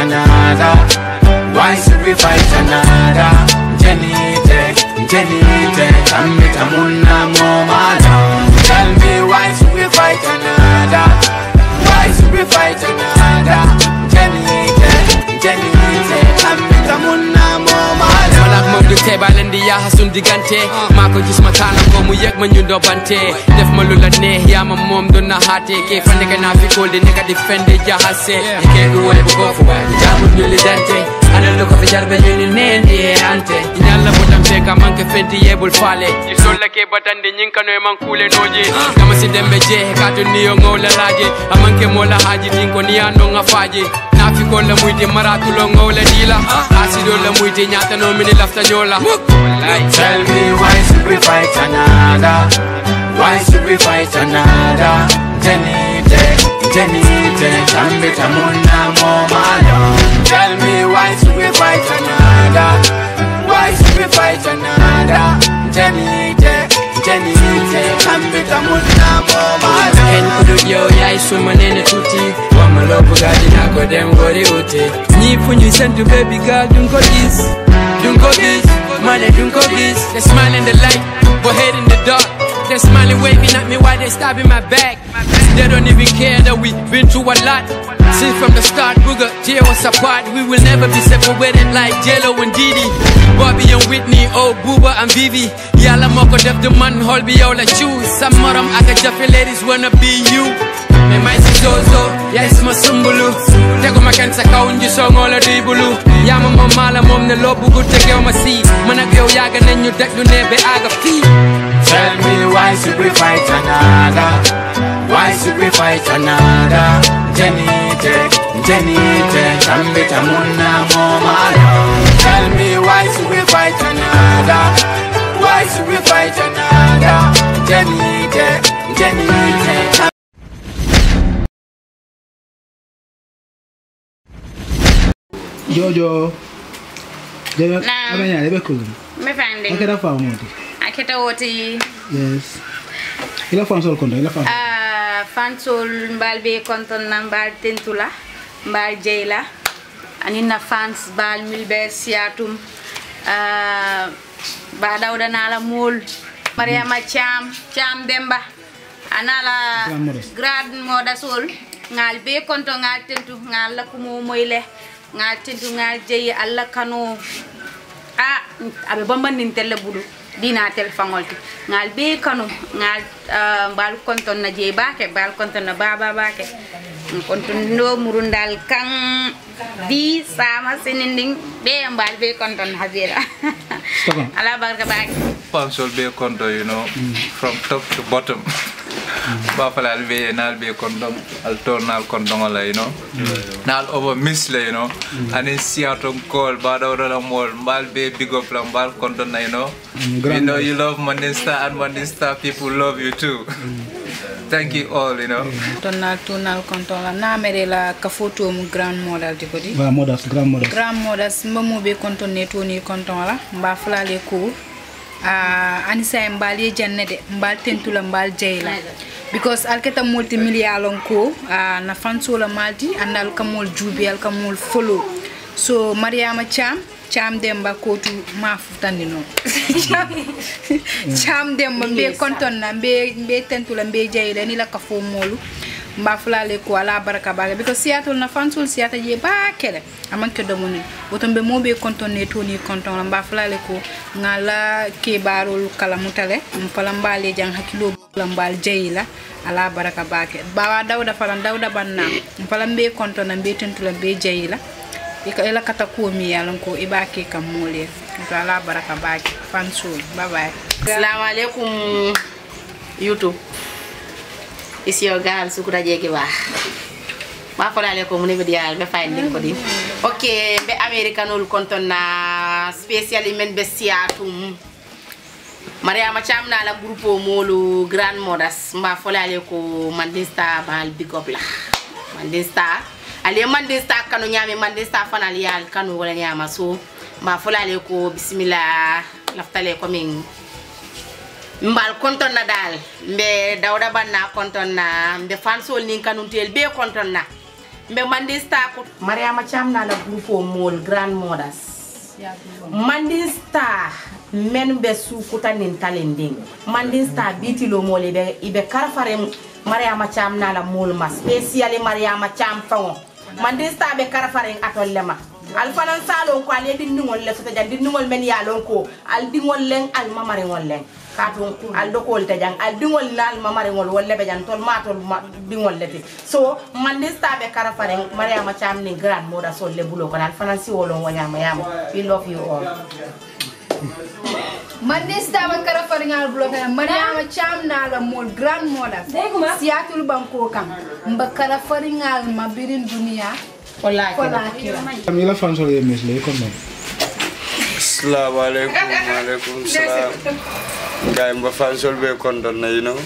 another? Why should we fight another? Jenny, Tamuna Momala. Tell me why should we fight another? Why should we fight another? Jenny, Tamuna Momala. Malak mom du tebal indi ya hasun digante mako gis ma tala ko mu yek ma ñu dobante def ma lu la neex ya ma mom do na hate ke fande ka na fi ko de neka defende jahase ke du way bu ko fu way jamu ñu li dante ana lu ko fi jarbe ñu nendi ante ñalla mo tam fe ka manke fenti yebul fale sol la ke batande ñing ka noy man kule noje kama si dembe je ka to niyo ngola laje amanke mo la haji din ko niya no nga faje nafi ko la muyti maratu lo ngola dila asido la muyti nyata no mini lafta nyola. Tell me why should we fight another? Why should we fight another? Jenny, Tamuna Momala. Tell me why should we fight another? Why should we fight another? Jenny, Tamuna Momala. En kudu yo ya isuma nene tuti wama lopu gadi na go dem gori uti ni funju send to baby girl don't go this money don't go this. They smile in the light but head in the dark. They smiling waving at me while they stabbing my back. They don't even care that we've been through a lot. Since from the start, Booger, tear us apart. We will never be separated like Jello and Didi, Bobby and Whitney, oh Booba and Vivi. Yalla moko def the man hold be all I choose. Some of them I got Jeffy ladies wanna be you. Me mai si zozo, ya isma sumbulu. Tego makansa kaunji song all a dibulu. Ya mama mala mom ne lobu good take on my seat. Mana gyo yaga nenyu dek du nebe aga fi. Tell me why should we fight another? Why should we fight another? Jenny, Tamuna Momala. Tell me why should we fight another? Why should we fight another? Jenny, Jojo. Abanya lebe kulu. Me finding. Akeda fa moti. Aketa woti. Yes. Ila fansol konto, ila fansol. Fansol mbal be konton na mbal tentula, mbal jeyla. Anina fans bal milbe siatum. Ba dawda nala mul. Mariama Cham Demba. Anala grad moda sol. Ngal be konto ngal tentu ngal la kumo moyle. Ngal tentu ngal jeyi alla kano abe bamba nin tele budu dina tel fangolti ngal be kano ngal bal konton na jeyi bake bal konton na baba bake konton no murundal kan di sama seninding be mbal be konton habira ala barka bake Pansol be konto, you know, from top to bottom. Bafala albe nalbe kondom altornal kondongola, you know. Nal over misle, you know. And in Seattle call bada ora mol malbe big up lambal kondona, you know. We know you love Mandinka and Mandinka people love you too. Thank you all, you know. Tonal kontonga na merela ka photo mu grand model di ko di. Grand models. Grand models mbamu be kontonne toni kontonga mba flale ko. Anisa mbali jannede mbal tentula mbal jeyla because alketa multimillion ko na fansola maldi andal kamol jubi al kamol follow so Mariama Cham Demba ko tu mafutandino Cham Demba be konton na be tentula be jeyla ni la ka fo molu mba fulale ko ala baraka baga because Seattle na fansul Seattle je ba kele amanke domoni botombe mobe kontonne toni konton mba fulale ko ngala ke barul kala mutale mpala mbale jang hakilo mbal jeyla ala baraka bake bawa dawda faran dawda banna mpala mbe konton na mbe tentula be jeyla ila kata ko mi yalon ko ibake kam mole to ala baraka bake fansul bye bye. Assalamu alaikum YouTube. It's your girl Sukura Jegiwa. Ma folale ko mune bidial be finding ko di. Okay, be Americanul konton na specially men be siatum. Mariama Cham na la grupo molu grand modas ma folale ko Mandinka bal big up la. Mandinka ali Mandinka kanu nyame Mandinka fanal yal kanu wala nyama so ma folale ko bismillah laftale ko min mbal konton na dal mbe dawda banna konton na mbe fansol nin kanuntel be konton na mbe Mandinka ko Mariama Cham na la groupe mol grand modas Mandinka men be sukuta nin talending Mandinka Bii Tilo mol ibe karafare Mariama Cham na la mol ma spécially Mariama Cham fawo Mandinka be karafare atollema alfanan salon ko ale din ngol le sota jan din ngol men yalon ko al dingol len al mamare ngol len katon al dokol ta jang al dingol lal mamare ngol wolle be jan tol matol dingol leti so Mandinka be karafare Mariama Cham ni grand moda sol le bulo ko alfanan si wolon wanyama yama we love you all Mandinka be karafare ngal bulo ko Mariama Cham na la mol grand moda siatul banko kam mba karafare ngal mabirin dunia Am ila fansol ye mesle kon non. Assalamualaikum waalaikum salam. Gay mba fansol be kon don na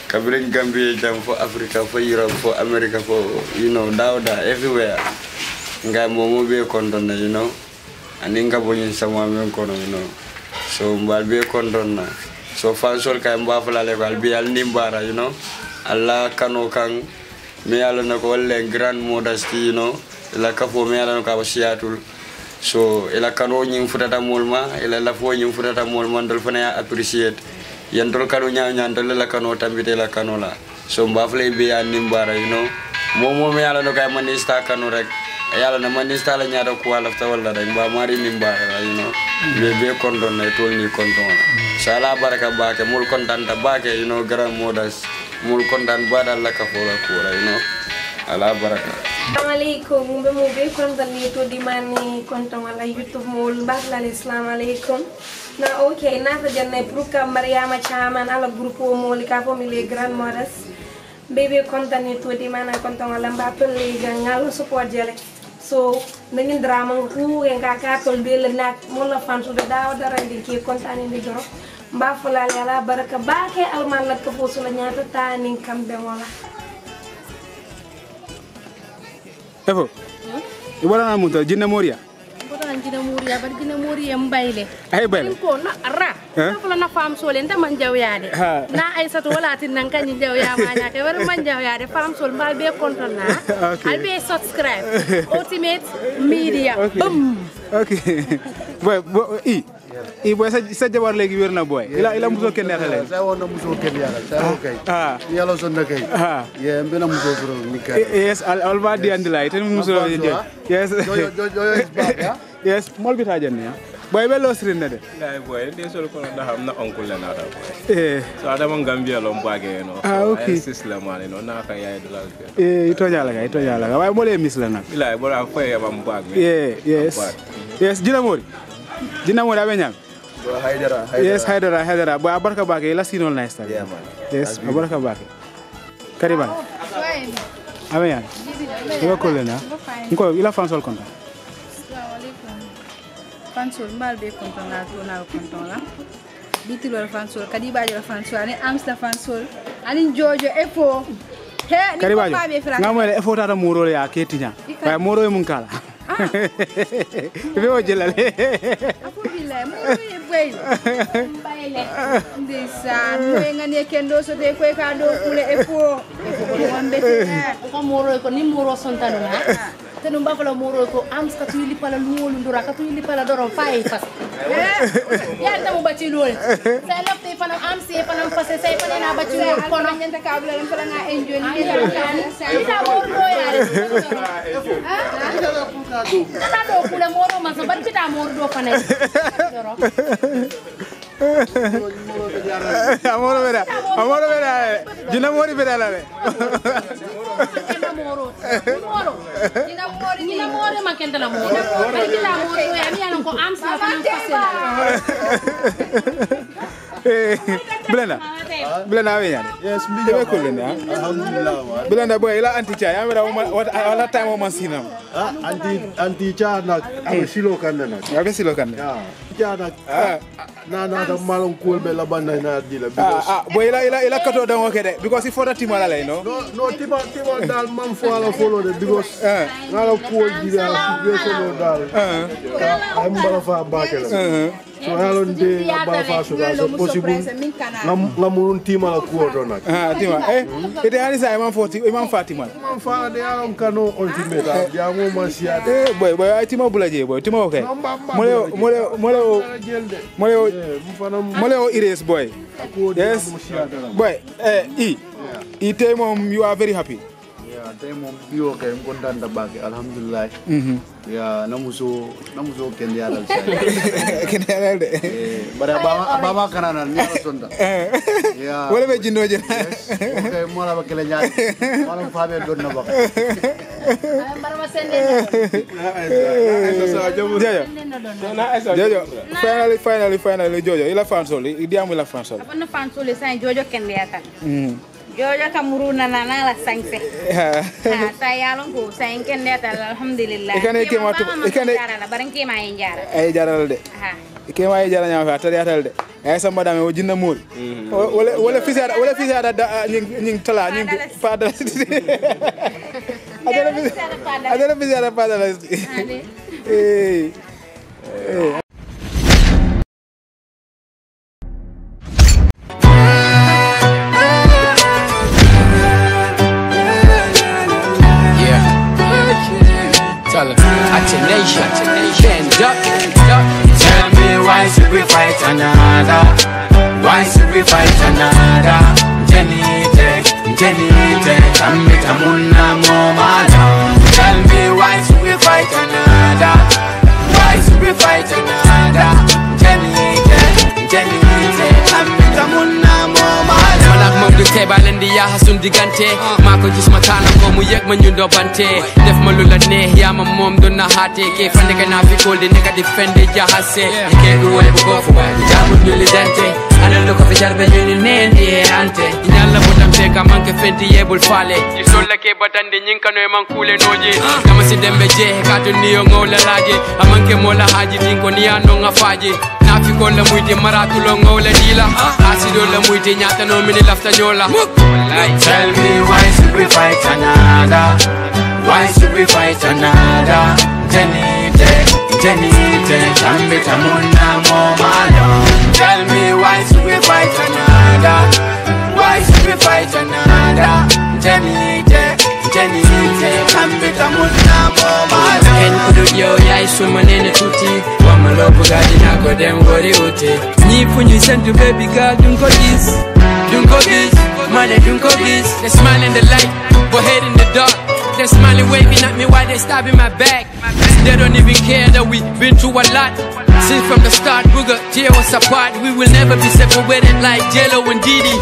kabring Gambia jam for Africa for Europe for America for Dauda everywhere. Gay momo be kon don na aninga bonin sama men kono so mbal be kon don na so fansol kay mba falale ko albi al nimbara Allah kano kan me yalla nako walle grand modesty ila kafo me yalla nako wasiatul so ila kano nyim futata molma ila la fo nyim futata molma dol fana appreciate yandol kanu nyaandol la kano tambite la kano la so mbafle be ya nimbara momo me yalla nako Mandinka kano rek yalla na Mandinka la nyaado ko wala ta wala rek ba mari nimbara be kondon na tolni kondon sala baraka baake mul kontanta baake grand modesty mul kontan badal la ka fola ko ala baraka Assalamualaikum be kontan ni to di mani kontan wala YouTube mul bakla assalamualaikum na okay na ta janne pruka Mariama Cham ala grupo mul ka po mile grand modas bebe kontan ni to di mana kontan wala mbapel ngal support jele so nangin drama ku en ka tol be le nak mo la fan su da dara ndi ki kontan ni doro mba fulale ala baraka baake alman la ko fo la nyaata tani kambe wala Efo. Ibara na muto jinna moria. Ibara jinna moria bar jinna moria mbayle. Ay bayle. Ko na ara. Ko na fam sole nda man jawyade. Na ay sato wala tin nan kan jawya ma nya ke war man jawyade fam sol mbal be konton na. Albe subscribe. Ultimate media. Bum. Okay. Boy boy sa jabar legi werna boy ila muso ken yalla sa wona muso ken yalla sa okay yalla son na kay ye mbena muso bro ni kay yes al ba di andilay ten muso yes yes mol bi tajen ya boy be lo srin na de lay boy de sol ko da xam na oncle la na da boy so adama Gambia lo mbage okay islam ale na ka yaay de la ito jala ga way mo le mis la nak ilay bo la fay ba mbage yes Dina mo dabe nyam. Yes, Haidara. Boy abarka bake la sinol nice ta. Yeah man. Yes, abarka bake. Kariban. Amen. Iwa kolena. Nko ila fansol konta. Assalamualaikum. Fansol mal be konta na konta la. Bii Tilo fansol, kadi bajo fansol, ani ams la fansol, ani Jojo efo. He ni ko ba be fra. Ngamale efo tata muro ya ketinya. Ba muro mun kala. Veo jelale. Apo bile mo e boy. Baile. Ndisa no ngani kendo so de ko ka do kule efo. Efo ko wambe ko muro ko ni muro sontano na. Tenu mbafala muro ko ams ka tuili pala luolu ndura ka tuili pala doro fay fas. Ya tamu bati lol. Sa lopte fana ams e fana fase say fana na bati lol ko no nyanta ka bula fala nga enjoy ni ita muro ya. Kita do kule moro masa bar kita moro do fana. Amoro vera. Jina mori vera la. Nina moro makenda la moro. Bari kita moro ya mi alon ko am sa fana fasela. Blenda awen. Yes, mi je ko lenda. Alhamdulillah. Blenda boy ila anti cha yamira wala time o mansinam. Anti cha nak silo kan na. Abe silo kan. Ja nak na da malon ko be la banda na dila boy ila kato dan oke de because if for the team ala no tima dal mam fo ala follow de because na la ko dila be so dal am bala fa bakela So alon de ba fa so ga so possible. Lamurun tima la ko do nak. Tima. Ite hani sa imam Fatima. Imam fa de alon kano ultimate. Ya mo man sia. Boy ay tima bulaje boy. Tima okay. Mole o Ires boy. Yes. Boy, ite mom you are very happy. Yeah, they mom you okay. I'm content about it. Alhamdulillah. Yeah, namuso kendiaral sa. Kendiaral de. Bara baba kananan ni sonda. Yeah. Wala be jindo je. Okay, mola ba kele nyaat. Wala fabe don na ba. Bara sende. Jojo. Finally Jojo. Ila fansoli. Idiamu ila fansoli. Apa fansoli sa Jojo kendiata. Jojo kamuru na la sangse. Saya longo saya kendiata alhamdulillah. Ikane barang ke mai jara. Ay jaral de. Ke mai jara nya fa tari atal de. Ay sa madame o jinna mul. Wala fisara da ning tala ning pada. Adala fisara pada. Tell me why should we fight another? Why should we fight another? Jenny, Amuna, Momada. Tell me why should we fight another? Why should we fight another? Jenny, Amuna, Momada. Malak mom du tebalen di ya hasun digante mako gis matana ko mu yek ma ñundo bante def ma lu la neex ya ma mom do na hate ke fande ka na fi ko de neka defende ja hasse ke du wala bu ko fu wala jamu ñu li dante ana lu ko fi jarbe ñu neen di ante ñalla mo tam te ka manke fenti yebul fale ci sol la ke batande ñing kano e man kule noje kama si dembe je ka to niyo ngola laje amanke mo la haji din ko ni ando nga faje nafi ko la muyti maratu lo ngola dila asido la muyti nyata no mini lafta nyola. Tell me why should we fight another? Why should we fight another? Jenny, Amuna, Momada. Tell me why should we fight another? Why should we fight another? Jenny, Amuna, Momada. En kudu yo yai sumanene tuti wamalo bugadi na ko dem gori uti ni funyu sentu baby girl don't go this money don't go this. They smile in the light but head in the dark. They smiling waving at me while they stabbing my back. They don't even care that we've been through a lot. Since from the start, Booger, tear us apart. We will never be separated like Jello and Didi,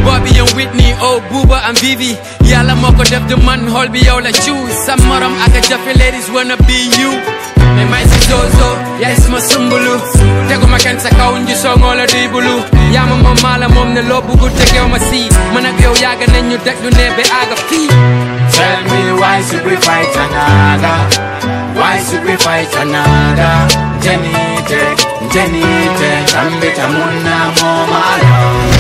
Bobby and Whitney, oh Booba and Vivi. Yalla moko def the man hold be all like shoes. Some of them aka jaffe ladies wanna be you. Me mai si zozo, ya isma sumbulu. Tego makansa kaunji song all a dibulu. Ya mama mala mom ne lo bugu tege ma si. Mana gyo yaga nenyu dek du nebe aga fi. Tell me why should we fight another? Why should we fight another? Jenny, Amuna, Momada.